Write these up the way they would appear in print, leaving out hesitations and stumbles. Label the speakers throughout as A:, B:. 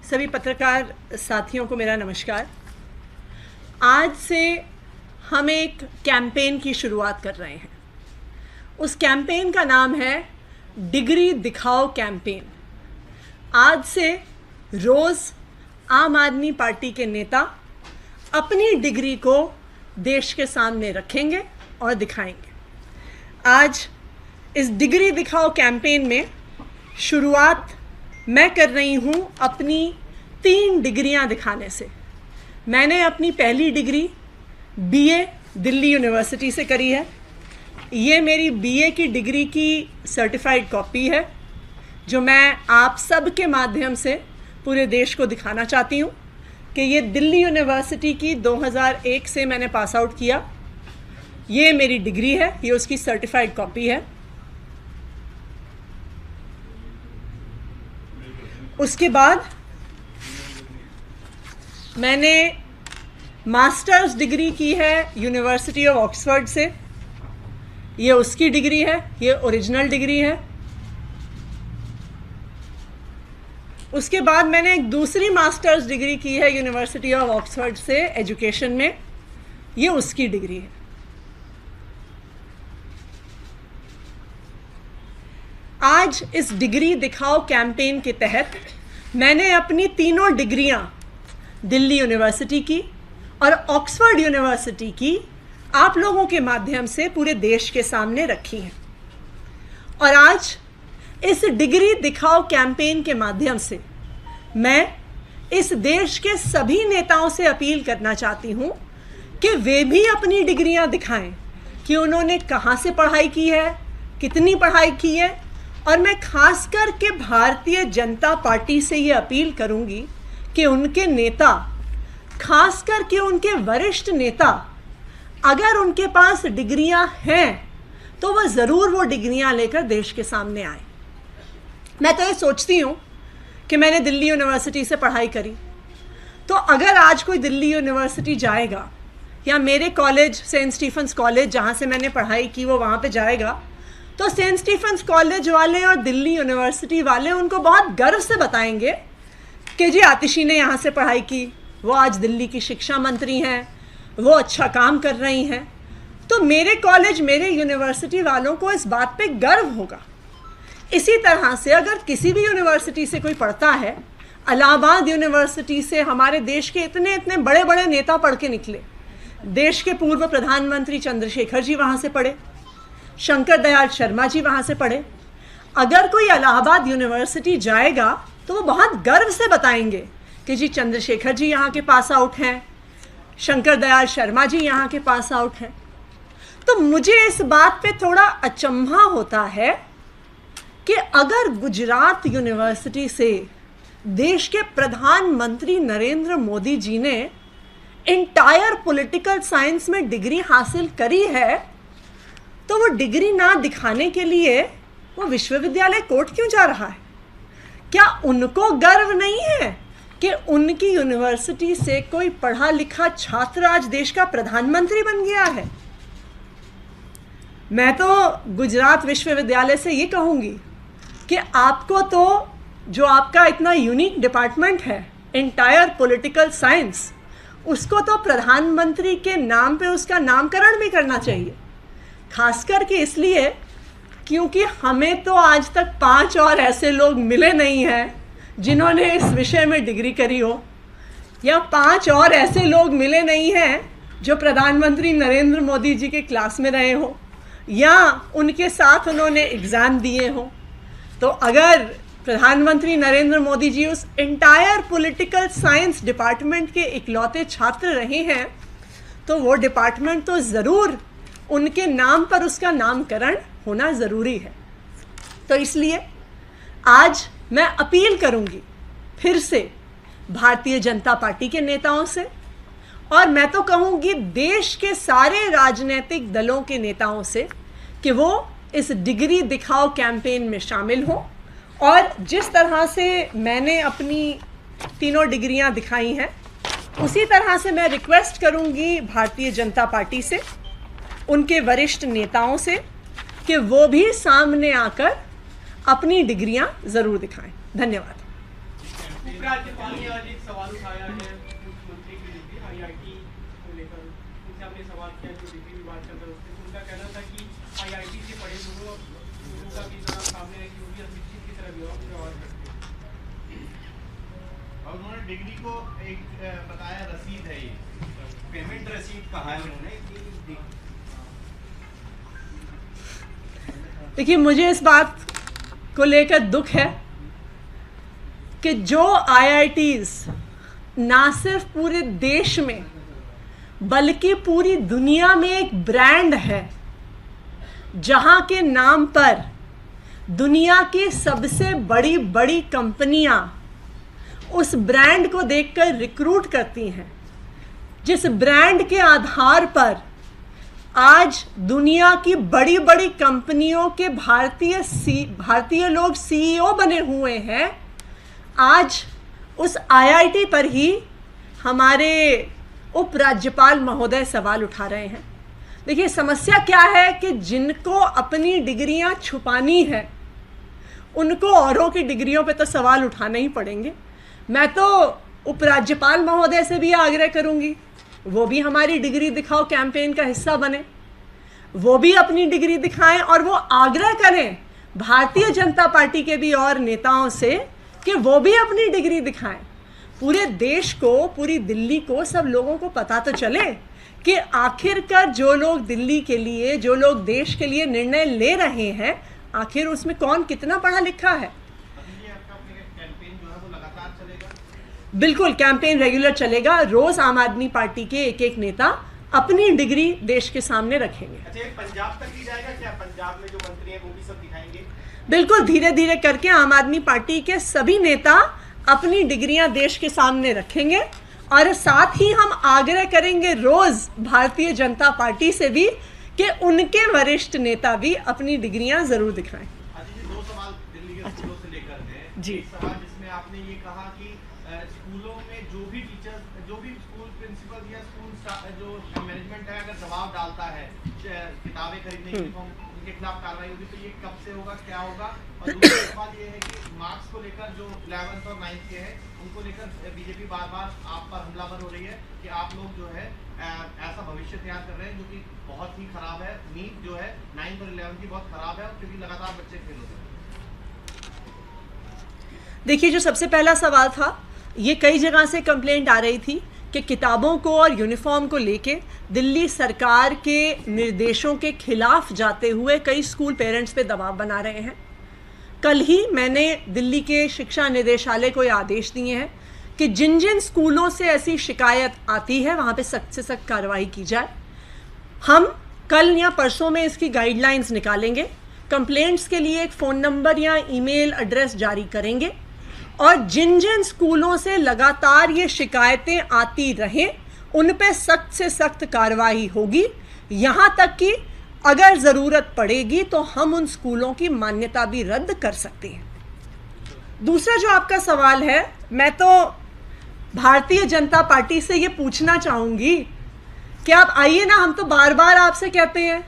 A: सभी पत्रकार साथियों को मेरा नमस्कार। आज से हम एक कैंपेन की शुरुआत कर रहे हैं। उस कैंपेन का नाम है डिग्री दिखाओ कैंपेन। आज से रोज़ आम आदमी पार्टी के नेता अपनी डिग्री को देश के सामने रखेंगे और दिखाएंगे। आज इस डिग्री दिखाओ कैंपेन में शुरुआत मैं कर रही हूँ अपनी 3 डिग्रियाँ दिखाने से। मैंने अपनी पहली डिग्री बीए दिल्ली यूनिवर्सिटी से करी है। ये मेरी बीए की डिग्री की सर्टिफाइड कॉपी है जो मैं आप सब के माध्यम से पूरे देश को दिखाना चाहती हूँ कि ये दिल्ली यूनिवर्सिटी की 2001 से मैंने पास आउट किया। ये मेरी डिग्री है, ये उसकी सर्टिफाइड कॉपी है। उसके बाद मैंने मास्टर्स डिग्री की है यूनिवर्सिटी ऑफ ऑक्सफोर्ड से। ये उसकी डिग्री है, ये ओरिजिनल डिग्री है। उसके बाद मैंने एक दूसरी मास्टर्स डिग्री की है यूनिवर्सिटी ऑफ ऑक्सफोर्ड से एजुकेशन में। ये उसकी डिग्री है। आज इस डिग्री दिखाओ कैंपेन के तहत मैंने अपनी तीनों डिग्रियां दिल्ली यूनिवर्सिटी की और ऑक्सफोर्ड यूनिवर्सिटी की आप लोगों के माध्यम से पूरे देश के सामने रखी हैं। और आज इस डिग्री दिखाओ कैंपेन के माध्यम से मैं इस देश के सभी नेताओं से अपील करना चाहती हूँ कि वे भी अपनी डिग्रियां दिखाएं कि उन्होंने कहाँ से पढ़ाई की है, कितनी पढ़ाई की है। और मैं खास करके भारतीय जनता पार्टी से ये अपील करूँगी कि उनके नेता, खास करके उनके वरिष्ठ नेता, अगर उनके पास डिग्रियां हैं तो वह ज़रूर वो डिग्रियां लेकर देश के सामने आए। मैं तो ये सोचती हूँ कि मैंने दिल्ली यूनिवर्सिटी से पढ़ाई करी, तो अगर आज कोई दिल्ली यूनिवर्सिटी जाएगा या मेरे कॉलेज सेंट स्टीफेंस कॉलेज जहाँ से मैंने पढ़ाई की वो वहाँ पे जाएगा, तो सेंट स्टीफेंस कॉलेज वाले और दिल्ली यूनिवर्सिटी वाले उनको बहुत गर्व से बताएंगे कि जी आतिशी ने यहाँ से पढ़ाई की, वो आज दिल्ली की शिक्षा मंत्री हैं, वो अच्छा काम कर रही हैं। तो मेरे कॉलेज, मेरे यूनिवर्सिटी वालों को इस बात पे गर्व होगा। इसी तरह से अगर किसी भी यूनिवर्सिटी से कोई पढ़ता है, इलाहाबाद यूनिवर्सिटी से हमारे देश के इतने इतने बड़े बड़े नेता पढ़ के निकले। देश के पूर्व प्रधानमंत्री चंद्रशेखर जी वहाँ से पढ़े, शंकर दयाल शर्मा जी वहाँ से पढ़े। अगर कोई इलाहाबाद यूनिवर्सिटी जाएगा तो वो बहुत गर्व से बताएंगे कि जी चंद्रशेखर जी यहाँ के पास आउट हैं, शंकर दयाल शर्मा जी यहाँ के पास आउट हैं। तो मुझे इस बात पे थोड़ा अचंभा होता है कि अगर गुजरात यूनिवर्सिटी से देश के प्रधानमंत्री नरेंद्र मोदी जी ने इंटायर पॉलिटिकल साइंस में डिग्री हासिल करी है, तो वो डिग्री ना दिखाने के लिए वो विश्वविद्यालय कोर्ट क्यों जा रहा है? क्या उनको गर्व नहीं है कि उनकी यूनिवर्सिटी से कोई पढ़ा लिखा छात्र आज देश का प्रधानमंत्री बन गया है? मैं तो गुजरात विश्वविद्यालय से ये कहूँगी कि आपको तो जो आपका इतना यूनिक डिपार्टमेंट है इंटायर पॉलिटिकल साइंस, उसको तो प्रधानमंत्री के नाम पे उसका नामकरण भी करना चाहिए। खास करके इसलिए क्योंकि हमें तो आज तक 5 और ऐसे लोग मिले नहीं हैं जिन्होंने इस विषय में डिग्री करी हो, या 5 और ऐसे लोग मिले नहीं हैं जो प्रधानमंत्री नरेंद्र मोदी जी के क्लास में रहे हो या उनके साथ उन्होंने एग्ज़ाम दिए हो। तो अगर प्रधानमंत्री नरेंद्र मोदी जी उस इंटायर पॉलिटिकल साइंस डिपार्टमेंट के इकलौते छात्र रहे हैं, तो वो डिपार्टमेंट तो ज़रूर उनके नाम पर उसका नामकरण होना ज़रूरी है। तो इसलिए आज मैं अपील करूंगी फिर से भारतीय जनता पार्टी के नेताओं से, और मैं तो कहूँगी देश के सारे राजनीतिक दलों के नेताओं से कि वो इस डिग्री दिखाओ कैंपेन में शामिल हों। और जिस तरह से मैंने अपनी तीनों डिग्रियां दिखाई हैं, उसी तरह से मैं रिक्वेस्ट करूंगी भारतीय जनता पार्टी से उनके वरिष्ठ नेताओं से कि वो भी सामने आकर अपनी डिग्रियां ज़रूर दिखाएं। धन्यवाद।
B: उपराज्यपाल ने आज एक सवाल उठाया है मुख्यमंत्री के लिए आईआईटी को लेकर। उनसे आपने सवाल किया जो डिग्री विवाद चल रहा है उससे, उनका कहना था कि आईआईटी से पढ़े लोगों का भी जरा सामने है कि वो भी अशिक्षित की तरह व्यवहार करते हैं।
C: और उन्होंने डिग्री को एक बताया रसीद है, ये पेमेंट रसीद कहा है उन्होंने।
A: देखिए, मुझे इस बात को लेकर दुख है कि जो आईआईटीज़ ना सिर्फ पूरे देश में बल्कि पूरी दुनिया में एक ब्रांड है, जहां के नाम पर दुनिया की सबसे बड़ी बड़ी कंपनियां उस ब्रांड को देखकर रिक्रूट करती हैं, जिस ब्रांड के आधार पर आज दुनिया की बड़ी बड़ी कंपनियों के भारतीय लोग सीईओ बने हुए हैं, आज उस आईआईटी पर ही हमारे उपराज्यपाल महोदय सवाल उठा रहे हैं। देखिए, समस्या क्या है कि जिनको अपनी डिग्रियां छुपानी है उनको औरों की डिग्रियों पे तो सवाल उठाने ही पड़ेंगे। मैं तो उपराज्यपाल महोदय से भी आग्रह करूंगी, वो भी हमारी डिग्री दिखाओ कैंपेन का हिस्सा बने, वो भी अपनी डिग्री दिखाएं और वो आग्रह करें भारतीय जनता पार्टी के भी और नेताओं से कि वो भी अपनी डिग्री दिखाएं। पूरे देश को, पूरी दिल्ली को, सब लोगों को पता तो चले कि आखिरकार जो लोग दिल्ली के लिए, जो लोग देश के लिए निर्णय ले रहे हैं, आखिर उसमें कौन कितना पढ़ा लिखा है। बिल्कुल, कैंपेन रेगुलर चलेगा। रोज आम आदमी पार्टी के एक एक नेता अपनी डिग्री देश के सामने रखेंगे।
C: अच्छा, पंजाब तक ही जाएगा क्या? पंजाब में जो मंत्री हैं वो भी सब दिखाएंगे?
A: बिल्कुल, धीरे धीरे करके आम आदमी पार्टी के सभी नेता अपनी डिग्रियां देश के सामने रखेंगे और साथ ही हम आग्रह करेंगे रोज भारतीय जनता पार्टी से भी कि उनके वरिष्ठ नेता भी अपनी डिग्रियां जरूर दिखाएं।
C: दो सवाल दिल्ली के स्कूलों से लेकर हैं।
A: जी।
C: एक सवाल जिसमें आपने ये कहा कि स्कूलों में जो भी टीचर्स, जो भी स्कूल प्रिंसिपल या स्कूल जो मैनेजमेंट है, अगर दबाव डालता है किताबें खरीदने यूनिफॉर्म, उनके खिलाफ कार्रवाई होगी, तो ये कब से होगा, क्या होगा? और दूसरा सवाल ये है कि मार्क्स को लेकर जो 11th और 9th के हैं उनको लेकर बीजेपी बार बार आप पर हमलावर हो रही है कि आप लोग जो है ऐसा भविष्य तैयार कर रहे हैं जो कि बहुत ही खराब है। नीट जो है 9th और 11th की बहुत खराब है, क्योंकि लगातार बच्चे फेल होते हैं।
A: देखिए, जो सबसे पहला सवाल था, ये कई जगह से कंप्लेंट आ रही थी कि किताबों को और यूनिफॉर्म को लेके दिल्ली सरकार के निर्देशों के खिलाफ जाते हुए कई स्कूल पेरेंट्स पे दबाव बना रहे हैं। कल ही मैंने दिल्ली के शिक्षा निदेशालय को ये आदेश दिए हैं कि जिन जिन स्कूलों से ऐसी शिकायत आती है वहाँ पे सख्त से सख्त कार्रवाई की जाए। हम कल या परसों में इसकी गाइडलाइंस निकालेंगे, कंप्लेंट्स के लिए एक फ़ोन नंबर या ईमेल एड्रेस जारी करेंगे और जिन जिन स्कूलों से लगातार ये शिकायतें आती रहें उन पे सख्त से सख्त कार्रवाई होगी। यहाँ तक कि अगर ज़रूरत पड़ेगी तो हम उन स्कूलों की मान्यता भी रद्द कर सकते हैं। दूसरा जो आपका सवाल है, मैं तो भारतीय जनता पार्टी से ये पूछना चाहूँगी कि आप आइए ना, हम तो बार बार आपसे कहते हैं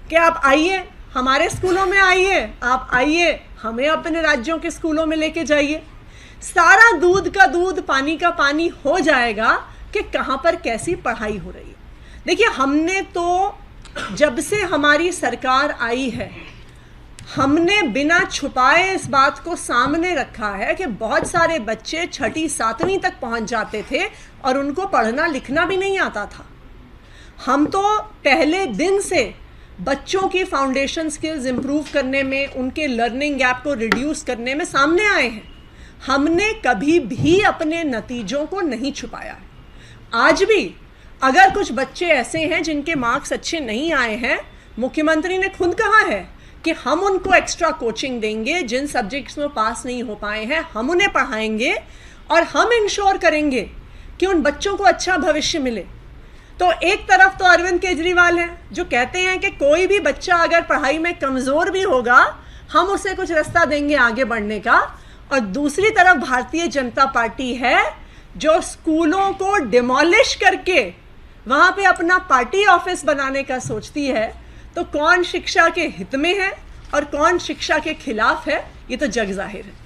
A: कि आप आइए, हमारे स्कूलों में आइए, आप आइए, हमें अपने राज्यों के स्कूलों में लेके जाइए। सारा दूध का दूध, पानी का पानी हो जाएगा कि कहाँ पर कैसी पढ़ाई हो रही है। देखिए, हमने तो जब से हमारी सरकार आई है, हमने बिना छुपाए इस बात को सामने रखा है कि बहुत सारे बच्चे 6ठी 7वीं तक पहुंच जाते थे और उनको पढ़ना लिखना भी नहीं आता था। हम तो पहले दिन से बच्चों की फाउंडेशन स्किल्स इम्प्रूव करने में, उनके लर्निंग गैप को रिड्यूस करने में सामने आए हैं। हमने कभी भी अपने नतीजों को नहीं छुपाया है। आज भी अगर कुछ बच्चे ऐसे हैं जिनके मार्क्स अच्छे नहीं आए हैं, मुख्यमंत्री ने खुद कहा है कि हम उनको एक्स्ट्रा कोचिंग देंगे, जिन सब्जेक्ट्स में पास नहीं हो पाए हैं हम उन्हें पढ़ाएंगे और हम इंश्योर करेंगे कि उन बच्चों को अच्छा भविष्य मिले। तो एक तरफ तो अरविंद केजरीवाल हैं जो कहते हैं कि कोई भी बच्चा अगर पढ़ाई में कमज़ोर भी होगा हम उसे कुछ रास्ता देंगे आगे बढ़ने का, और दूसरी तरफ भारतीय जनता पार्टी है जो स्कूलों को डिमोलिश करके वहाँ पे अपना पार्टी ऑफिस बनाने का सोचती है, तो कौन शिक्षा के हित में है और कौन शिक्षा के खिलाफ है, ये तो जग जाहिर है।